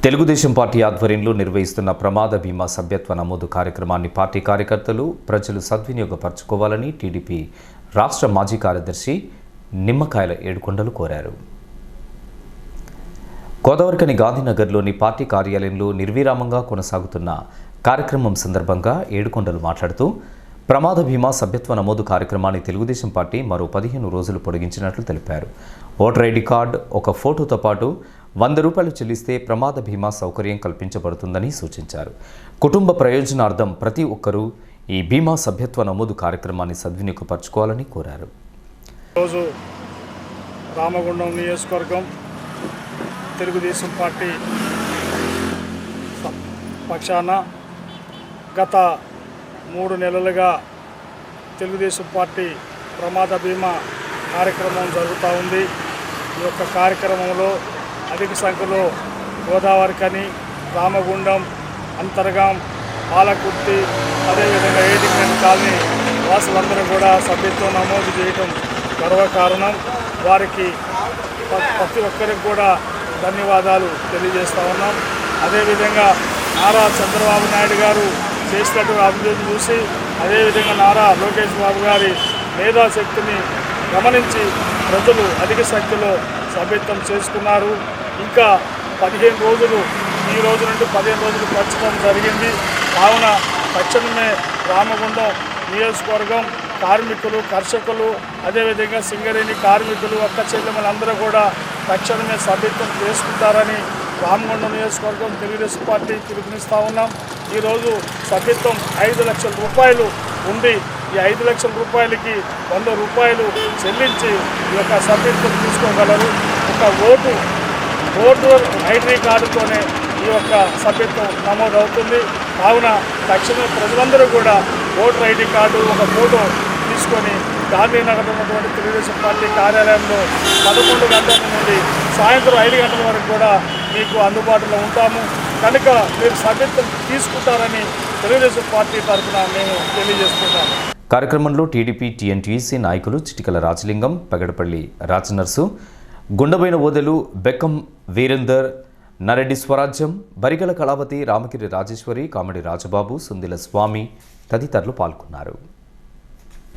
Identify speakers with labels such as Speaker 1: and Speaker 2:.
Speaker 1: Telugu Desam party ఆధ్వర్యంలో నిర్వహిస్తున్న ప్రమాద బీమా సభ్యత్వ నమోదు కార్యక్రమాన్ని పార్టీ కార్యకర్తలు ప్రజలు సద్వినియోగపరచుకోవాలని టీడీపీ రాష్ట్ర మాజీ కార్యదర్శి నిమ్మకాయల ఏడుకొండలు కోరారు. గోదావరికని గాంధీనగర్లోని పార్టీ కార్యాలయంలో నిర్విరామంగా కొనసాగుతున్న కార్యక్రమం సందర్భంగా ఏడుకొండలు మాట్లాడుతూ ప్రమాద బీమా సభ్యత్వ నమోదు కార్యక్రమాన్ని తెలుగుదేశం పార్టీ మరో 15 రోజులు పొడిగించినట్లు తెలిపారు. ఓటర్ ఐడి కార్డు, ఒక ఫోటోతో పాటు ₹100 చెల్లిస్తే ప్రమాద బీమా సౌకర్యం కల్పించబడుతుందని సూచించారు. కుటుంబ ప్రయోజనార్థం ప్రతి ఒక్కరూ ఈ బీమా సభ్యత్వ నమోదు కార్యక్రమాన్ని సద్వినియోగపరచుకోవాలని కోరారు.
Speaker 2: రోజు రామగుండం నియోజకవర్గం తెలుగుదేశం పార్టీ పక్షాన గత 3 నెలలుగా తెలుగుదేశం పార్టీ ప్రమాద బీమా కార్యక్రమం జరుగుతూ ఉంది. ఈ యొక్క కార్యక్రమంలో అధిక సంఖ్యలో గోదావరికని, రామగుండం, అంతర్గాం, పాలకుర్తి, అదేవిధంగా ఏడింగ్ కాలనీ వాసులందరూ కూడా సభ్యత్వం నమోదు చేయటం గర్వకారణం. వారికి ప్రతి ఒక్కరికి కూడా ధన్యవాదాలు తెలియజేస్తూ ఉన్నాం. అదేవిధంగా నారా చంద్రబాబు నాయుడు గారు చేసినటువంటి అభివృద్ధి చూసి, అదేవిధంగా నారా లోకేష్ బాబు గారి మేధాశక్తిని గమనించి ప్రజలు అధిక సంఖ్యలో సభ్యత్వం చేసుకున్నారు. ఇంకా 15 రోజులు, ఈ రోజు నుండి 15 రోజులు పంచడం జరిగింది. కావున తక్షణమే రామగుండం నియోజకవర్గం కార్మికులు, కర్షకులు, అదేవిధంగా సింగరేణి కార్మికులు, అక్క చెల్లెమ్మలందరూ కూడా తక్షణమే సభ్యత్వం చేసుకుంటారని రామగుండం నియోజకవర్గం తెలుగుదేశం పార్టీ పిలుపునిస్తూ ఉన్నాం. ఈరోజు సభ్యత్వం 5 లక్షల రూపాయలు ఉంది. ఈ 5 లక్షల రూపాయలకి ₹100 చెల్లించి ఈ యొక్క సభ్యత్వం తీసుకోగలరు. ఒక ఓటర్ ఐడి కార్డుతోనే ఈ యొక్క సభ్యత్వం నమోదవుతుంది. కావున తక్షణమే ప్రజలందరూ కూడా ఓటర్ ఐడి కార్డు, ఒక ఫోటో తీసుకొని గాంధీనగర్ ఉన్నటువంటి తెలుగుదేశం పార్టీ కార్యాలయంలో 11 గంటల నుండి సాయంత్రం 5 గంటల వరకు కూడా మీకు అందుబాటులో ఉంటాము. కనుక మీరు సభ్యత్వం తీసుకుంటారని తెలుగుదేశం పార్టీ తరఫున మేము తెలియజేస్తున్నాము.
Speaker 1: కార్యక్రమంలో టీడీపీ టీఎన్టీసీ నాయకులు చిటికల రాజలింగం, పెగడపల్లి రాజనర్సు, గుండబైన ఓదెలు, బెక్కం వీరేందర్, నరెడ్డి స్వరాజ్యం, బరిగల కళావతి, రామగిరి రాజేశ్వరి, కామెడి రాజబాబు, సుందిల స్వామి తదితరులు పాల్గొన్నారు.